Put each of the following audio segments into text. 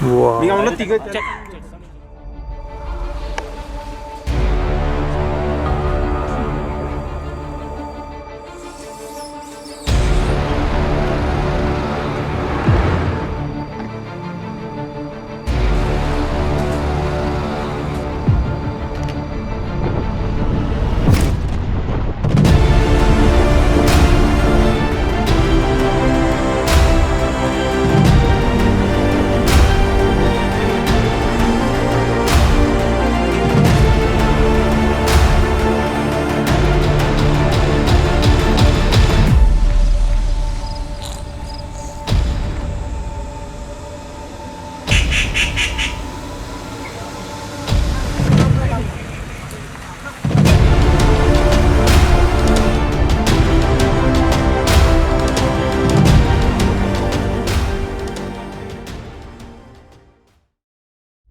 वाह।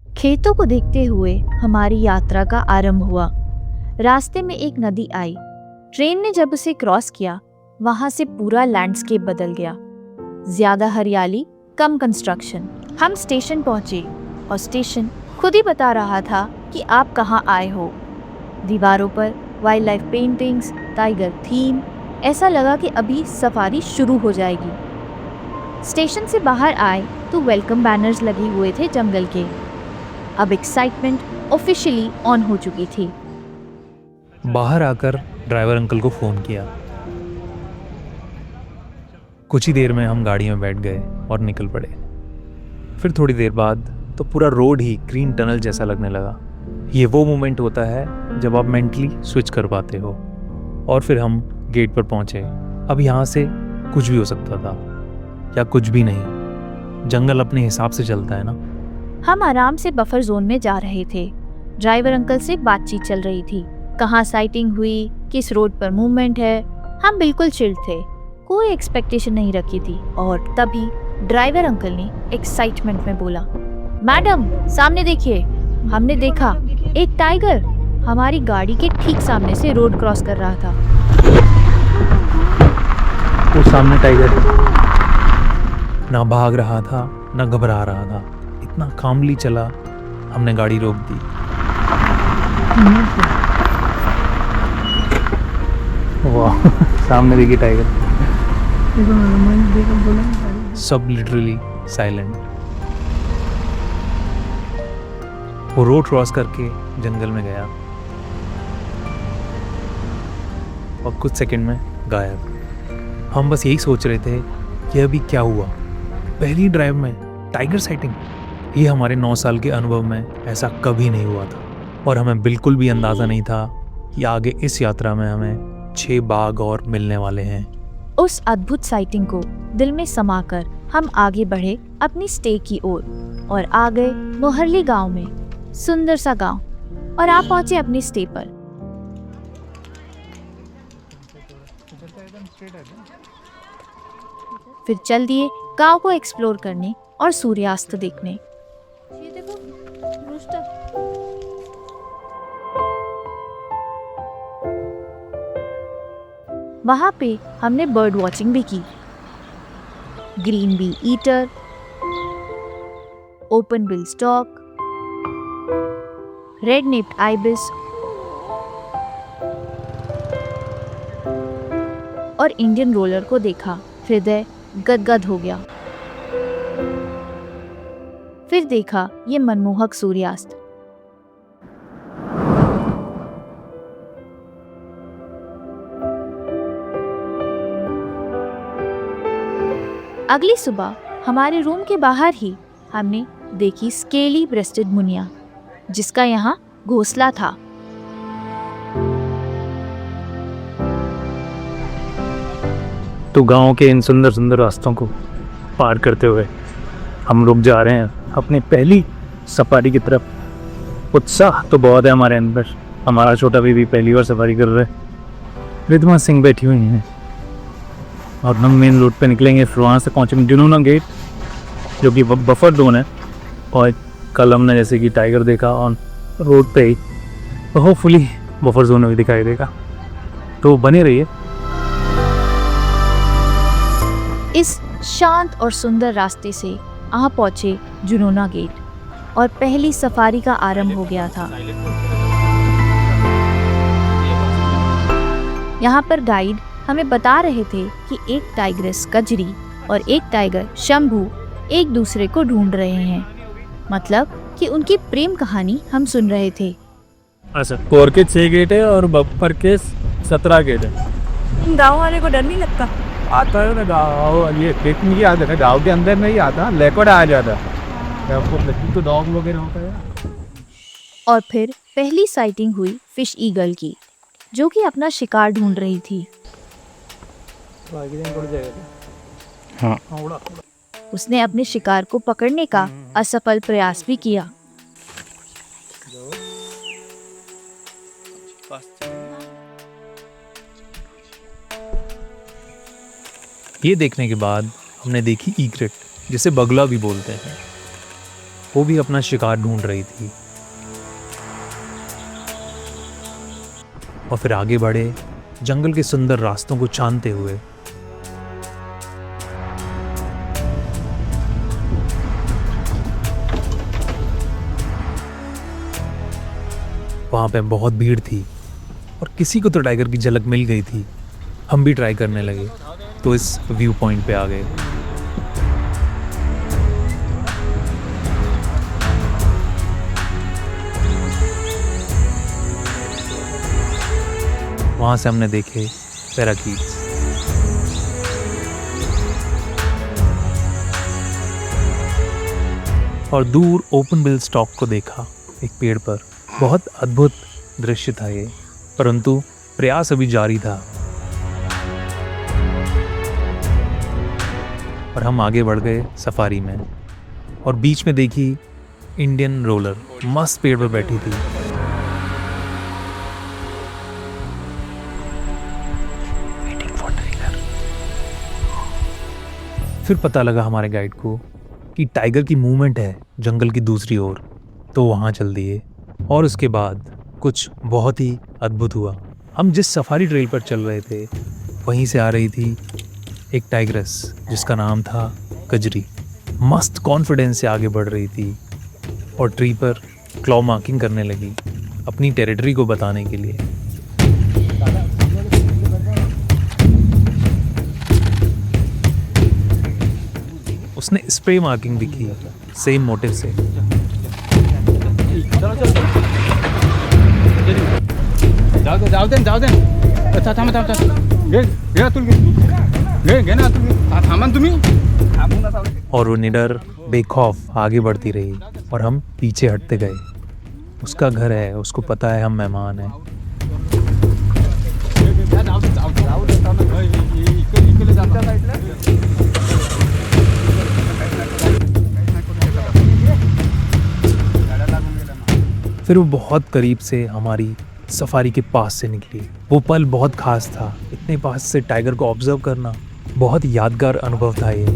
खेतों को देखते हुए हमारी यात्रा का आरंभ हुआ। रास्ते में एक नदी आई। ट्रेन ने जब उसे क्रॉस किया, वहां से पूरा लैंडस्केप बदल गया। ज्यादा हरियाली, कम कंस्ट्रक्शन। हम स्टेशन पहुंचे और स्टेशन खुद ही बता रहा था कि आप कहां आए हो। दीवारों पर wild life paintings, tiger theme. ऐसा लगा कि अभी सफारी शुरू हो जाएगी। स्टेशन से बाहर आए तो वेलकम बैनर्स लगे हुए थे जंगल के। अब एक्साइटमेंट ऑफिशियली ऑन हो चुकी थी। बाहर आकर ड्राइवर अंकल को फ़ोन किया। कुछ ही देर में हम गाड़ी में बैठ गए और निकल पड़े। फिर थोड़ी देर बाद तो पूरा रोड ही ग्रीन टनल जैसा लगने लगा। ये वो मोमेंट होता है जब आप मेंटली स्विच कर पाते हो। और फिर हम गेट पर पहुंचे। अब यहाँ से कुछ भी हो सकता था या कुछ भी नहीं। जंगल अपने हिसाब से चलता है ना। हम आराम से बफर जोन में जा रहे थे। ड्राइवर अंकल से बातचीत चल रही थी। कहाँ साइटिंग हुई, किस रोड पर मूवमेंट है। हम बिल्कुल चिल्ड थे, कोई एक्सपेक्टेशन नहीं रखी थी। और तभी ड्राइवर अंकल ने एक्साइटमेंट में बोला, मैडम सामने देखिए। हमने देखा एक टाइगर हमारी गाड़ी के ठीक सामने से रोड क्रॉस कर रहा था। वो सामने टाइगर ना भाग रहा था ना घबरा रहा था। इतना कामली चला, हमने गाड़ी रोक दी। वाह, सामने देखिए टाइगर। सब लिटरली साइलेंट। वो रोड क्रॉस करके जंगल में गया और कुछ सेकंड में गायब। हम बस यही सोच रहे थे कि अभी क्या हुआ। पहली ड्राइव में टाइगर साइटिंग। ये हमारे 9 साल के अनुभव में ऐसा कभी नहीं हुआ था। और हमें बिल्कुल भी अंदाज़ा नहीं था कि आगे इस यात्रा में हमें 6 बाघ और मिलने वाले हैं। उस अद्भुत साइटिंग को दिल में समाकर हम आगे बढ़े अपनी स्टे की ओर और आ गए मोहरली गांव में। सुंदर सा गांव। और आप पहुंचे अपनी स्टे पर। फिर चल दिए गांव को एक्सप्लोर करने और सूर्यास्त देखने। ये देखो रूस्टर। वहां पे हमने बर्ड वॉचिंग भी की। Green bee eater, open bill stock, red napped ibis और इंडियन रोलर को देखा। हृदय गदगद हो गया। फिर देखा ये मनमोहक सूर्यास्त। अगली सुबह हमारे रूम के बाहर ही हमने देखी स्केली ब्रेस्टेड मुनिया, जिसका यहाँ घोंसला था। तो गांव के इन सुंदर सुंदर रास्तों को पार करते हुए हम लोग जा रहे हैं अपनी पहली सफारी की तरफ। उत्साह तो बहुत है हमारे अंदर। हमारा छोटा बेबी पहली बार सफारी कर रहा है। रिद्मा सिंह बैठी हुई हैं और हम मेन रोड पे निकलेंगे। फिर वहाँ से पहुँचेंगे जुनूना गेट, जो कि बफर जोन है। और कल हमने जैसे कि टाइगर देखा ऑन रोड पे ही, तो होपफुली बफर जोन में भी दिखाई देगा। तो बने रहिए। इस शांत और सुंदर रास्ते से आ पहुंचे जुनोना गेट और पहली सफारी का आरंभ हो गया था। यहाँ पर गाइड हमें बता रहे थे कि एक टाइग्रेस कजरी और एक टाइगर शंभू एक दूसरे को ढूंढ रहे हैं, मतलब कि उनकी प्रेम कहानी हम सुन रहे थे। अच्छा, कोर के 6 गेट है और बम्पर के 17 गेट है। गाँव वाले को डर नहीं लगता? आता है ना गाँव, ये देख नहीं आता है, गाँव के अंदर नहीं आता, लेकर आ जाता है आपको, तो डॉग वगैरह होता है। और फिर पहली साइटिंग हुई फिश ईगल की, जो कि अपना शिकार ढूंढ रही थी। हाँ, उसने अपने शिकार को पकड़ने का असफल प्रयास भी किया। ये देखने के बाद हमने देखी ईग्रेट, जिसे बगला भी बोलते हैं। वो भी अपना शिकार ढूंढ रही थी और फिर आगे बढ़े जंगल के सुंदर रास्तों को छानते हुए। वहां पे बहुत भीड़ थी और किसी को तो टाइगर की झलक मिल गई थी। हम भी ट्राई करने लगे तो इस व्यू पॉइंट पे आ गए। वहां से हमने देखे पैराकीट्स। और दूर ओपन बिल स्टॉक को देखा एक पेड़ पर। बहुत अद्भुत दृश्य था ये, परंतु प्रयास अभी जारी था और हम आगे बढ़ गए सफारी में। और बीच में देखी इंडियन रोलर मस्त पेड़ पर बैठी थी। फिर पता लगा हमारे गाइड को कि टाइगर की मूवमेंट है जंगल की दूसरी ओर, तो वहाँ चल दिए। और उसके बाद कुछ बहुत ही अद्भुत हुआ। हम जिस सफारी ट्रेल पर चल रहे थे वहीं से आ रही थी एक टाइग्रेस जिसका नाम था कजरी। मस्त कॉन्फिडेंस से आगे बढ़ रही थी और ट्री पर क्लॉ मार्किंग करने लगी अपनी टेरिटरी को बताने के लिए। उसने स्प्रे मार्किंग भी की सेम मोटिव से। जाऊ दे अच्छा थांबा घे ना थांबा तुम्ही। और वो निडर बेखौफ आगे बढ़ती रही और हम पीछे हटते गए। उसका घर है, उसको पता है हम मेहमान हैं। फिर वो बहुत करीब से हमारी सफारी के पास से निकली। वो पल बहुत खास था। इतने पास से टाइगर को ऑब्जर्व करना बहुत यादगार अनुभव था ये।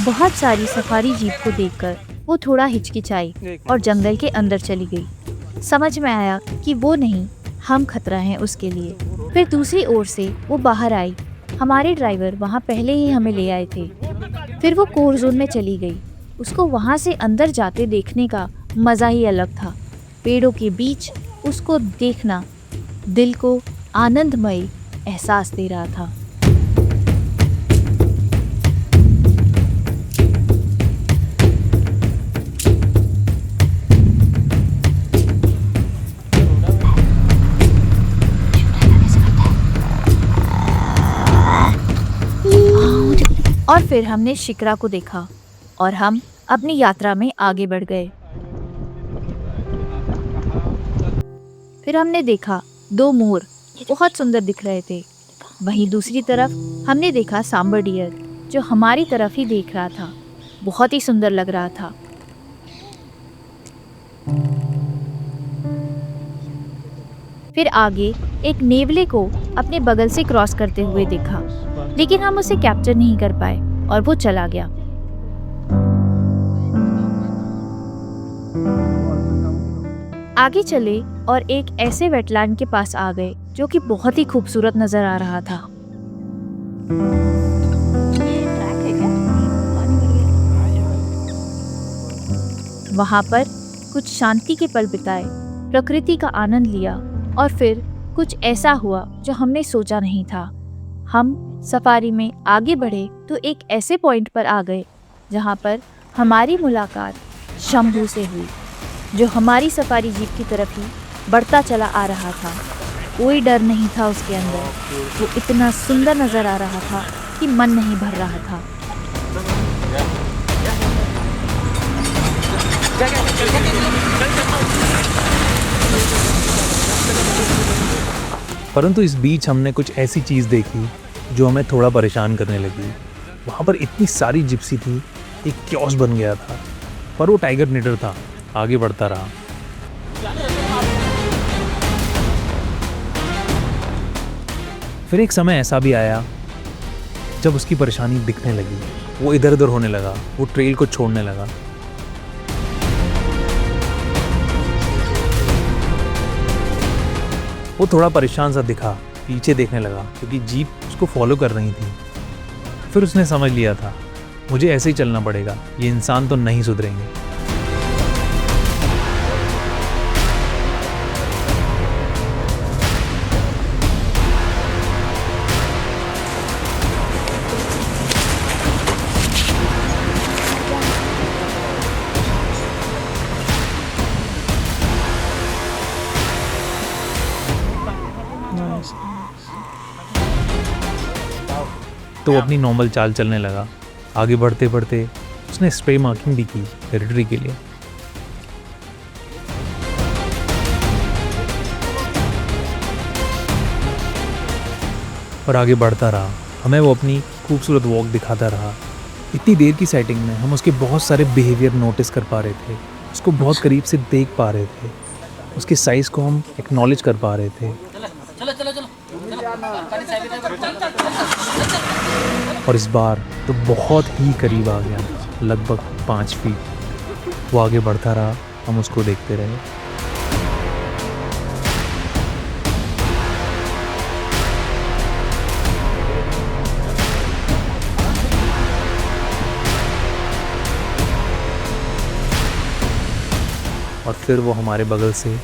बहुत सारी सफारी जीप को देखकर वो थोड़ा हिचकिचाई और जंगल के अंदर चली गई। समझ में आया कि वो नहीं, हम खतरा हैं उसके लिए। फिर दूसरी ओर से वो बाहर आई। हमारे ड्राइवर वहाँ पहले ही हमें ले आए थे। फिर वो कोर जोन में चली गई। उसको वहाँ से अंदर जाते देखने का मज़ा ही अलग था। पेड़ों के बीच उसको देखना दिल को आनंदमय एहसास दे रहा था। और फिर हमने शिकरा को देखा और हम अपनी यात्रा में आगे बढ़ गए। फिर हमने देखा 2 मोर बहुत सुंदर दिख रहे थे। वहीं दूसरी तरफ हमने देखा सांबर डियर, जो हमारी तरफ ही देख रहा था। बहुत ही सुंदर लग रहा था। फिर आगे एक नेवले को अपने बगल से क्रॉस करते हुए देखा, लेकिन हम उसे कैप्चर नहीं कर पाए और वो चला गया। आगे चले और एक ऐसे वेटलैंड के पास आ गए जो कि बहुत ही खूबसूरत नजर आ रहा था। वहां पर कुछ शांति के पल बिताए, प्रकृति का आनंद लिया और फिर कुछ ऐसा हुआ जो हमने सोचा नहीं था। हम सफारी में आगे बढ़े तो एक ऐसे पॉइंट पर आ गए जहां पर हमारी मुलाकात शंभू से हुई, जो हमारी सफारी जीप की तरफ ही बढ़ता चला आ रहा था। कोई डर नहीं था उसके अंदर। वो इतना सुंदर नजर आ रहा था कि मन नहीं भर रहा था। परंतु इस बीच हमने कुछ ऐसी चीज़ देखी जो हमें थोड़ा परेशान करने लगी। वहाँ पर इतनी सारी जिप्सी थी, एक क्योस बन गया था, पर वो टाइगर निडर था, आगे बढ़ता रहा। फिर एक समय ऐसा भी आया जब उसकी परेशानी दिखने लगी। वो इधर उधर होने लगा, वो ट्रेल को छोड़ने लगा। वो थोड़ा परेशान सा दिखा, पीछे देखने लगा क्योंकि जीप उसको फॉलो कर रही थी। फिर उसने समझ लिया था मुझे ऐसे ही चलना पड़ेगा, ये इंसान तो नहीं सुधरेंगे। तो वो अपनी नॉर्मल चाल चलने लगा। आगे बढ़ते बढ़ते उसने स्प्रे मार्किंग भी की टेरिटरी के लिए। और आगे बढ़ता रहा, हमें वो अपनी खूबसूरत वॉक दिखाता रहा। इतनी देर की सेटिंग में हम उसके बहुत सारे बिहेवियर नोटिस कर पा रहे थे, उसको बहुत करीब से देख पा रहे थे, उसके साइज़ को हम एक्नॉलेज कर पा रहे थे। और इस बार तो बहुत ही करीब आ गया, लगभग 5 फीट। वो आगे बढ़ता रहा, हम उसको देखते रहे। और फिर वो हमारे बगल से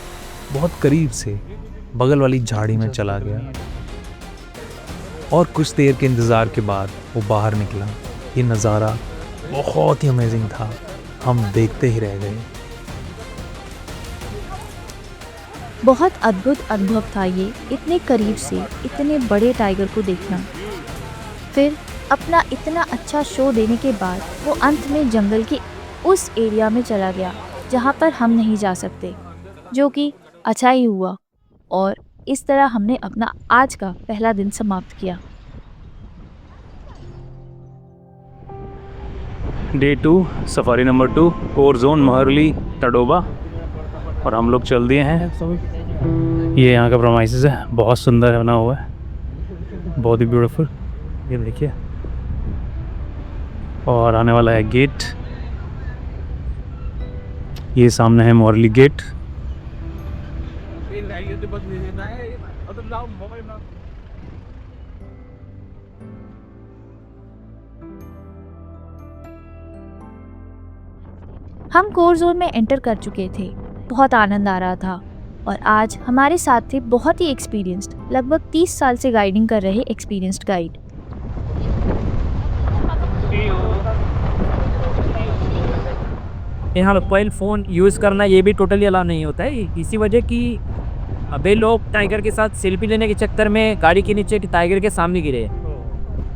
बहुत करीब से बगल वाली झाड़ी में चला गया। और कुछ देर के इंतज़ार के बाद वो बाहर निकला। ये नज़ारा बहुत ही अमेजिंग था, हम देखते ही रह गए। बहुत अद्भुत अनुभव था ये, इतने करीब से इतने बड़े टाइगर को देखना। फिर अपना इतना अच्छा शो देने के बाद वो अंत में जंगल के उस एरिया में चला गया जहाँ पर हम नहीं जा सकते, जो कि अच्छा ही हुआ। और इस तरह हमने अपना आज का पहला दिन समाप्त किया। Day 2 safari number 2 core zone Moharli Tadoba. और हम लोग चल दिए हैं। ये यहाँ का प्रोमाइसेस है, बहुत सुंदर बना हुआ है, बहुत ही ब्यूटीफुल। ये देखिए, और आने वाला है गेट। ये सामने है मोरली गेट। हम कोर जोन में एंटर कर चुके थे। बहुत आनंद आ रहा था। और आज हमारे साथ थे बहुत ही एक्सपीरियंस्ड, लगभग 30 साल से गाइडिंग कर रहे एक्सपीरियंस्ड गाइड। यहाँ मोबाइल फ़ोन यूज़ करना ये भी टोटली अलाउ नहीं होता है, इसी वजह कि अबे लोग टाइगर के साथ सेल्फी लेने के चक्कर में गाड़ी के नीचे टाइगर के सामने गिरे।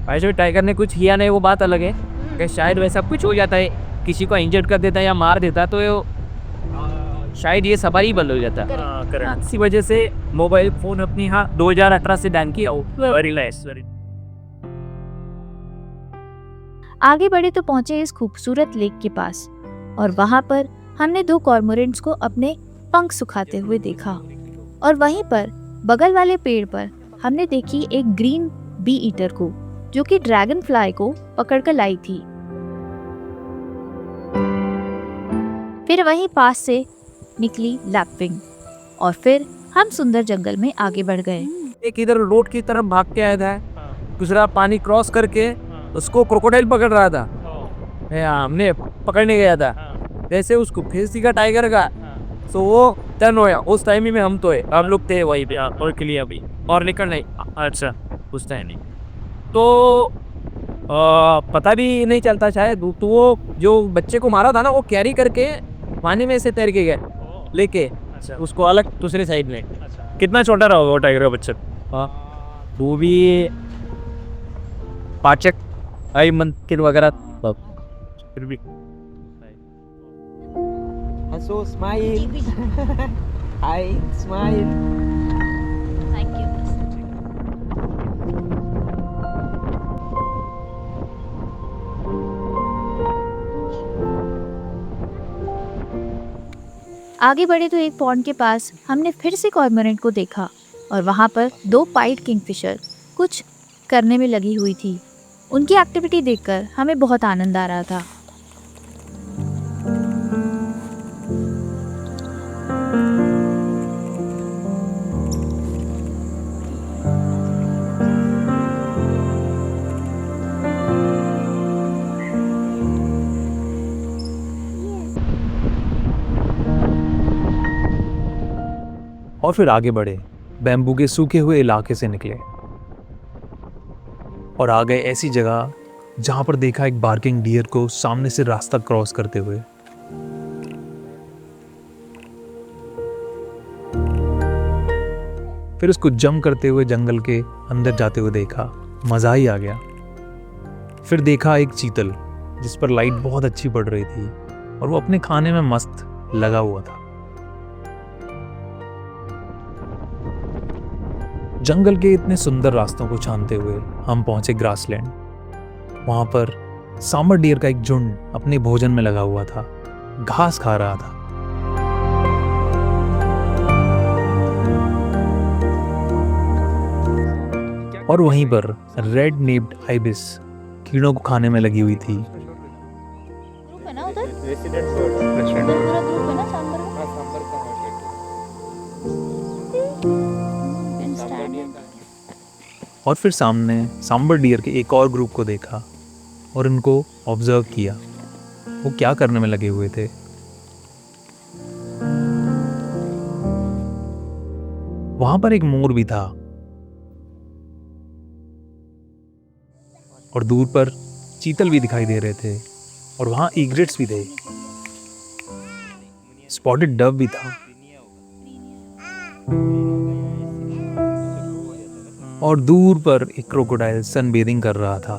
वैसे टाइगर ने कुछ किया नहीं, वो बात अलग है कि शायद वैसा कुछ हो जाता है, किसी को इंजर्ड कर देता है या मार देता है, तो शायद ये सफारी बंद हो जाता। करेक्ट। इसी वजह से मोबाइल फोन अपनी 2018 से बैन किया हो। Very nice, very. आगे बढ़े तो पहुंचे इस खूबसूरत लेक के पास और वहां पर हमने 2 कॉर्मोरेंट्स को अपने पंख सुखाते हुए देखा और वहीं पर बगल वाले पेड़ पर हमने देखी एक ग्रीन बी ईटर को जो कि ड्रैगन फ्लाई को पकड़कर लाई थी। फिर वहीं पास से निकली लैपविंग और फिर हम सुंदर जंगल में आगे बढ़ गए। एक इधर रोड की तरफ भाग के आया था, दूसरा पानी क्रॉस करके उसको क्रोकोडाइल पकड़ रहा था। हमने पकड़ने गया था, जैसे उसको फेस दिखा टाइगर का, तो वो टर्न होया। उस टाइम ही में हम लोग थे वहीं पे और के लिए अभी और निकल नहीं। अच्छा, उस टाइम नहीं तो पता भी नहीं चलता शायद। तो वो जो बच्चे को मारा था ना, वो कैरी करके पानी में से तैर के गए लेके उसको अलग दूसरे साइड में। कितना छोटा रहा होगा वो टाइगर का बच्चा? वो भी पाचक आई मंथ वगैरह, फिर भी हंसो, smile. Hi, smile. Thank you. आगे बढ़े तो एक पॉन्ड के पास हमने फिर से कॉर्मोरेंट को देखा और वहाँ पर 2 पाइड किंगफिशर कुछ करने में लगी हुई थी। उनकी एक्टिविटी देखकर हमें बहुत आनंद आ रहा था। और फिर आगे बढ़े, बैम्बू के सूखे हुए इलाके से निकले और आ गए ऐसी जगह जहां पर देखा एक बार्किंग डियर को सामने से रास्ता क्रॉस करते हुए। फिर उसको जंप करते हुए जंगल के अंदर जाते हुए देखा, मजा ही आ गया। फिर देखा एक चीतल जिस पर लाइट बहुत अच्छी पड़ रही थी और वो अपने खाने में मस्त लगा हुआ था। जंगल के इतने सुंदर रास्तों को छानते हुए हम पहुंचे ग्रासलैंड। वहां पर सांबर डियर का एक झुंड अपने भोजन में लगा हुआ था, घास खा रहा था। और वहीं पर रेड नेप्ड आइबिस कीड़ों को खाने में लगी हुई थी। ग्रुप है ना उधर? पूरा ग्रुप है ना सांबर में? और फिर सामने सांबर डियर के एक और ग्रुप को देखा और इनको ऑब्जर्व किया, वो क्या करने में लगे हुए थे। वहां पर एक मोर भी था और दूर पर चीतल भी दिखाई दे रहे थे और वहां ईग्रेट्स भी थे, स्पॉटेड डव भी था और दूर पर एक क्रोकोडाइल सनबेदिंग कर रहा था।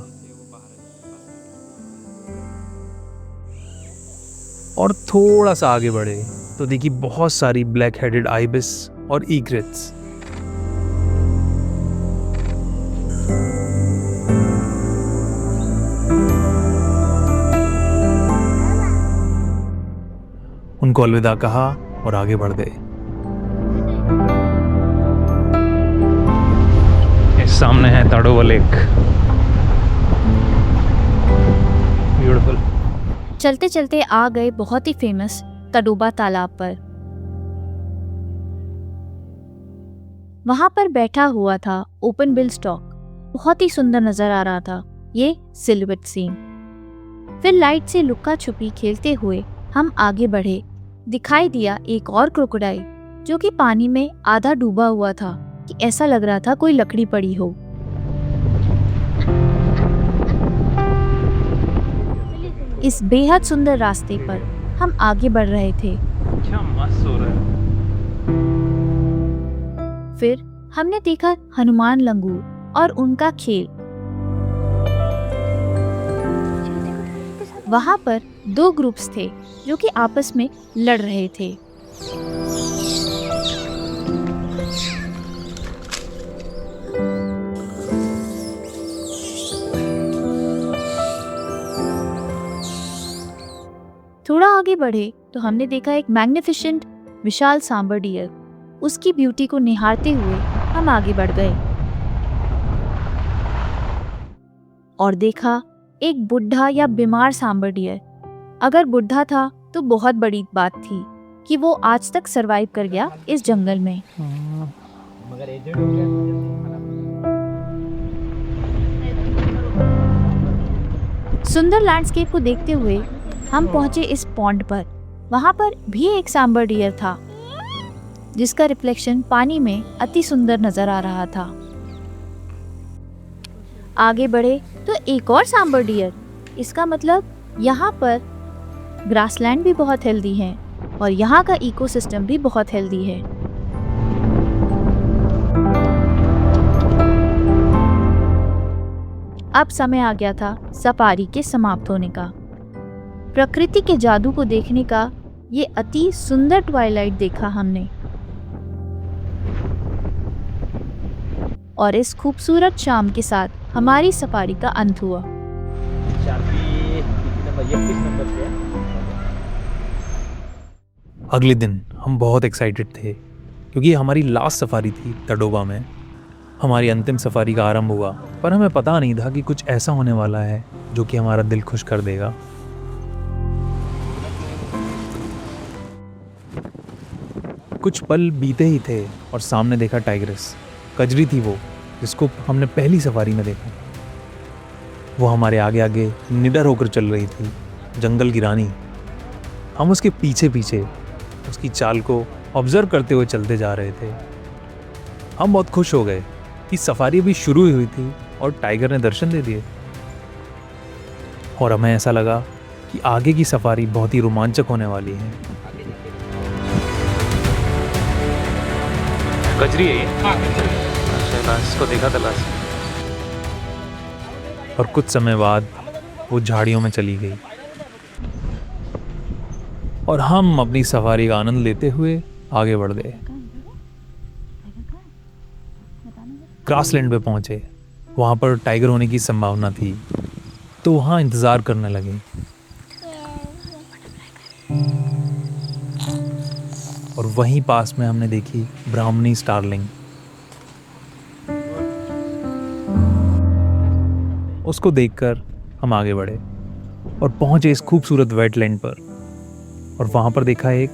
और थोड़ा सा आगे बढ़े तो देखी बहुत सारी ब्लैक हेडेड आइबिस और ईग्रेट्स। उनको अलविदा कहा और आगे बढ़ गए। सामने है ताडोबा लेक, ब्यूटीफुल। चलते चलते आ गए बहुत ही फेमस तडोबा तालाब पर। वहां पर बैठा हुआ था ओपन बिल स्टॉक, बहुत ही सुंदर नजर आ रहा था ये सिल्हूट सीन। फिर लाइट से लुक्का छुपी खेलते हुए हम आगे बढ़े। दिखाई दिया एक और क्रोकोडाइल जो कि पानी में आधा डूबा हुआ था कि ऐसा लग रहा था कोई लकड़ी पड़ी हो। इस बेहद सुंदर रास्ते पर हम आगे बढ़ रहे थे। क्या मस्त हो रहा है। फिर हमने देखा हनुमान लंगूर और उनका खेल। वहां पर 2 ग्रुप्स थे जो कि आपस में लड़ रहे थे। थोड़ा आगे बढ़े तो हमने देखा एक मैग्निफिसेंट विशाल सांबर डियर। उसकी ब्यूटी को निहारते हुए हम आगे बढ़ गए और देखा एक बुढ़ा या बीमार सांबर डियर। अगर बुढ़ा था तो बहुत बड़ी बात थी कि वो आज तक सरवाइव कर गया इस जंगल में। मगर एजेड हो गया। सुंदर लैंडस्केप को देखते हुए हम पहुंचे इस पॉन्ड पर। वहां पर भी एक सांबर डियर था जिसका रिफ्लेक्शन पानी में अति सुंदर नजर आ रहा था। आगे बढ़े तो एक और सांबर डियर। इसका मतलब यहाँ पर ग्रासलैंड भी बहुत हेल्दी है और यहाँ का इकोसिस्टम भी बहुत हेल्दी है। अब समय आ गया था सफारी के समाप्त होने का। प्रकृति के जादू को देखने का ये अति सुंदर ट्वाइलाइट देखा हमने और इस खूबसूरत शाम के साथ हमारी सफारी का अंत हुआ। शार्पी नंबर 21 नंबर पे है। अगले दिन हम बहुत एक्साइटेड थे क्योंकि हमारी लास्ट सफारी थी तडोबा में। हमारी अंतिम सफारी का आरंभ हुआ, पर हमें पता नहीं था कि कुछ ऐसा होने वाला है जो कि हमारा दिल खुश कर देगा। कुछ पल बीते ही थे और सामने देखा टाइग्रेस। कजरी थी वो जिसको हमने पहली सफारी में देखा। वो हमारे आगे आगे निडर होकर चल रही थी, जंगल की रानी। हम उसके पीछे पीछे उसकी चाल को ऑब्जर्व करते हुए चलते जा रहे थे। हम बहुत खुश हो गए कि सफारी अभी शुरू ही हुई थी और टाइगर ने दर्शन दे दिए। और हमें ऐसा लगा कि आगे की सफारी बहुत ही रोमांचक होने वाली है। कजरी है ये? अच्छा, इसको देखा था लास्ट। और कुछ समय बाद वो झाड़ियों में चली गई और हम अपनी सफारी का आनंद लेते हुए आगे बढ़ गए। ग्रासलैंड पे पहुंचे। वहां पर टाइगर होने की संभावना थी तो वहां इंतजार करने लगे। और वहीं पास में हमने देखी ब्राह्मणी स्टारलिंग। उसको देखकर हम आगे बढ़े और पहुंचे इस खूबसूरत वेटलैंड पर। और वहां पर देखा एक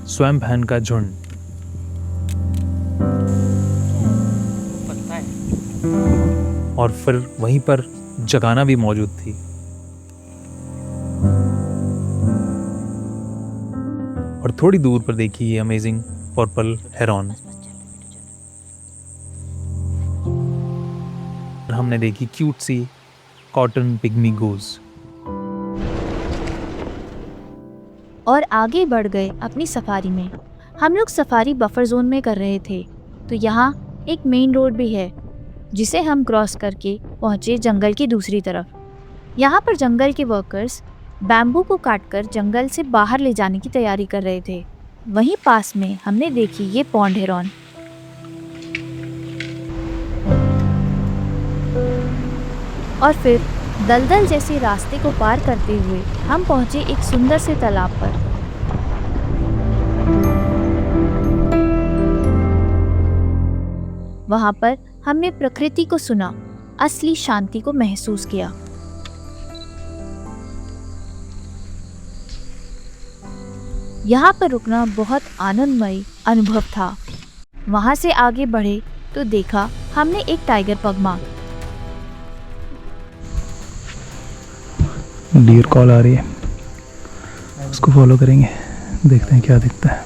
स्वयं हैन का झुंड। और फिर वहीं पर जगाना भी मौजूद थी। और थोड़ी दूर पर देखी ये अमेजिंग पर्पल हेरॉन। हमने देखी क्यूट सी कॉटन पिग्मी गोज। और आगे बढ़ गए अपनी सफारी में। हम लोग सफारी बफर जोन में कर रहे थे तो यहाँ एक मेन रोड भी है जिसे हम क्रॉस करके पहुँचे जंगल की दूसरी तरफ। यहाँ पर जंगल के वर्कर्स बैम्बू को काटकर जंगल से बाहर ले जाने की तैयारी कर रहे थे। वहीं पास में हमने देखी ये पॉन्ड हेरॉन। और फिर दलदल जैसे रास्ते को पार करते हुए हम पहुंचे एक सुंदर से तालाब पर। वहां पर हमने प्रकृति को सुना, असली शांति को महसूस किया। यहाँ पर रुकना बहुत आनंदमय अनुभव था। वहां से आगे बढ़े तो देखा हमने एक टाइगर पगमा। डियर कॉल आ रही है, उसको फॉलो करेंगे, देखते हैं क्या दिखता है।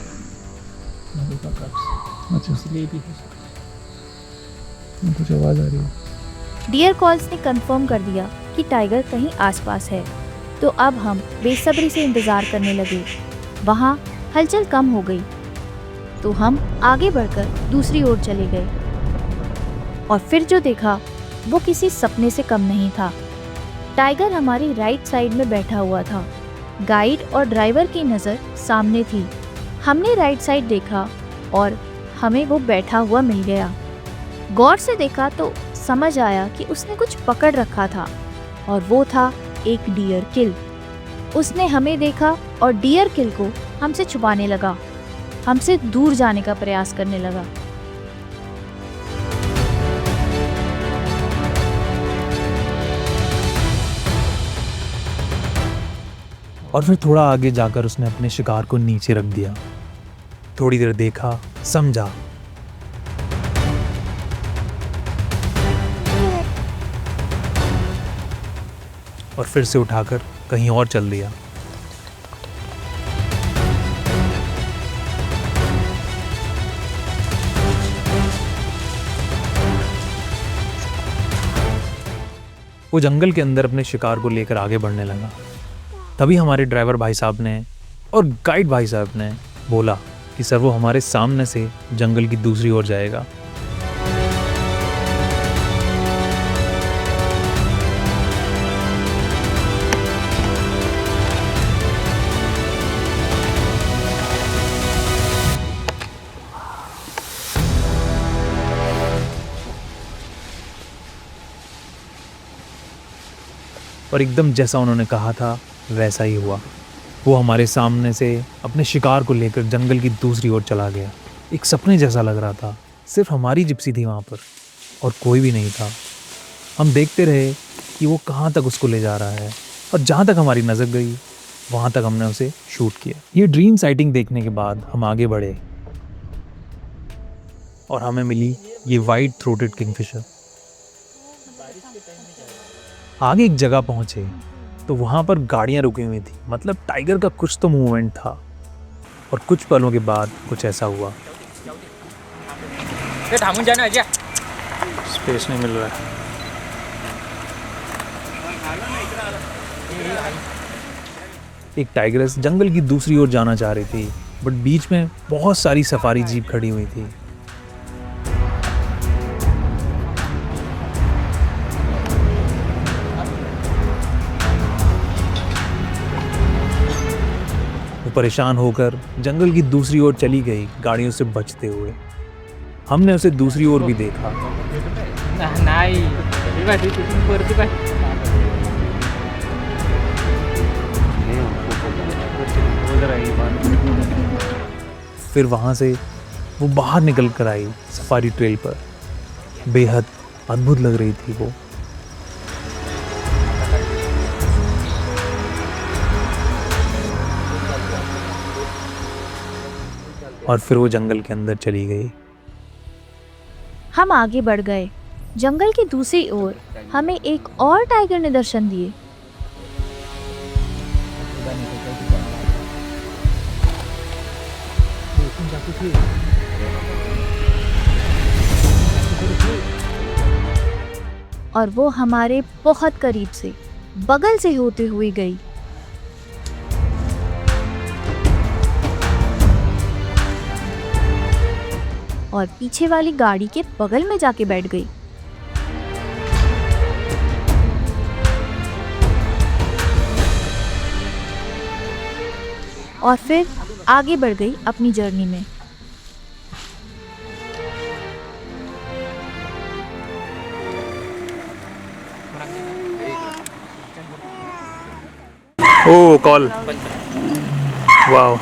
कुछ आवाज आ रही है। डियर कॉल्स ने कंफर्म कर दिया कि टाइगर कहीं आसपास है, तो अब हम बेसब्री से इंतजार करने लगे। वहाँ हलचल कम हो गई तो हम आगे बढ़कर दूसरी ओर चले गए और फिर जो देखा वो किसी सपने से कम नहीं था। टाइगर हमारी राइट साइड में बैठा हुआ था। गाइड और ड्राइवर की नज़र सामने थी। हमने राइट साइड देखा और हमें वो बैठा हुआ मिल गया। गौर से देखा तो समझ आया कि उसने कुछ पकड़ रखा था और वो था एक डियर किल। उसने हमें देखा और डियर किल को हमसे छुपाने लगा, हमसे दूर जाने का प्रयास करने लगा। और फिर थोड़ा आगे जाकर उसने अपने शिकार को नीचे रख दिया। थोड़ी देर देखा, समझा, और फिर से उठाकर कहीं और चल दिया। वो जंगल के अंदर अपने शिकार को लेकर आगे बढ़ने लगा। तभी हमारे ड्राइवर भाई साहब ने और गाइड भाई साहब ने बोला कि सर वो हमारे सामने से जंगल की दूसरी ओर जाएगा। और एकदम जैसा उन्होंने कहा था वैसा ही हुआ। वो हमारे सामने से अपने शिकार को लेकर जंगल की दूसरी ओर चला गया। एक सपने जैसा लग रहा था। सिर्फ हमारी जिप्सी थी वहाँ पर और कोई भी नहीं था। हम देखते रहे कि वो कहाँ तक उसको ले जा रहा है और जहाँ तक हमारी नज़र गई वहाँ तक हमने उसे शूट किया। ये ड्रीम साइटिंग देखने के बाद हम आगे बढ़े और हमें मिली ये वाइट थ्रोटेड किंगफिशर। आगे एक जगह पहुंचे तो वहां पर गाड़ियां रुकी हुई थी, मतलब टाइगर का कुछ तो मूवमेंट था। और कुछ पलों के बाद कुछ ऐसा हुआ। ते थांबून जा ना अजय. स्पेस नहीं मिल रहा है। एक टाइगरेस जंगल की दूसरी ओर जाना चाह रही थी, बट बीच में बहुत सारी सफारी जीप खड़ी हुई थी। वो परेशान होकर जंगल की दूसरी ओर चली गई, गाड़ियों से बचते हुए। हमने उसे दूसरी ओर भी देखा। नाही तिथून वरती पाय. फिर वहां से वो बाहर निकल कर आई सफारी ट्रेल पर। बेहद अद्भुत लग रही थी वो। और फिर वो जंगल के अंदर चली गई। हम आगे बढ़ गए। जंगल की दूसरी ओर हमें एक और टाइगर ने दर्शन दिए। और वो हमारे बहुत करीब से, बगल से होते हुए गई। और पीछे वाली गाड़ी के बगल में जाके बैठ गई। और फिर आगे बढ़ गई अपनी जर्नी में। ओ कॉल, वाओ,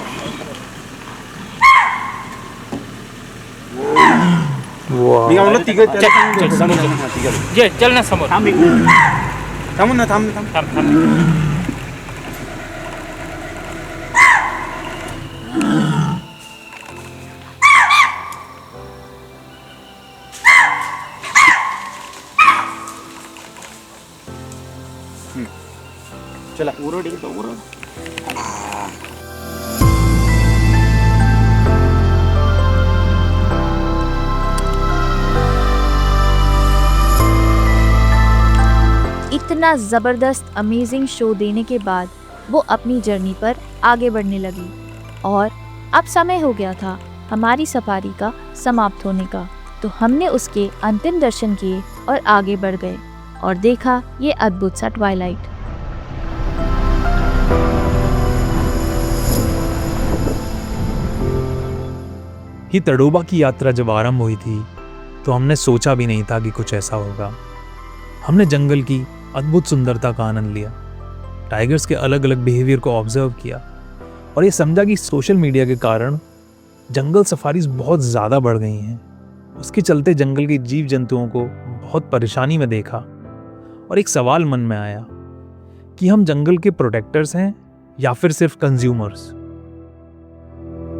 वाओ। जे चल ना समोर. थांबून ना थांब थांब थांब थांब. चला उरड एकदम उरड. इतना ज़बरदस्त अमेजिंग शो देने के बाद वो अपनी जर्नी पर आगे बढ़ने लगी। और अब समय हो गया था हमारी सफारी का समाप्त होने का। तो हमने उसके अंतिम दर्शन किए और आगे बढ़ गए और देखा ये अद्भुत सा ट्वाइलाइट। ये तड़ोबा की यात्रा जब आरंभ हुई थी तो हमने सोचा भी नहीं था कि कुछ ऐसा होगा। हमने जंगल की अद्भुत सुंदरता का आनंद लिया, टाइगर्स के अलग अलग बिहेवियर को ऑब्जर्व किया और ये समझा कि सोशल मीडिया के कारण जंगल सफारीज बहुत ज़्यादा बढ़ गई हैं। उसके चलते जंगल के जीव जंतुओं को बहुत परेशानी में देखा और एक सवाल मन में आया कि हम जंगल के प्रोटेक्टर्स हैं या फिर सिर्फ कंज्यूमर्स।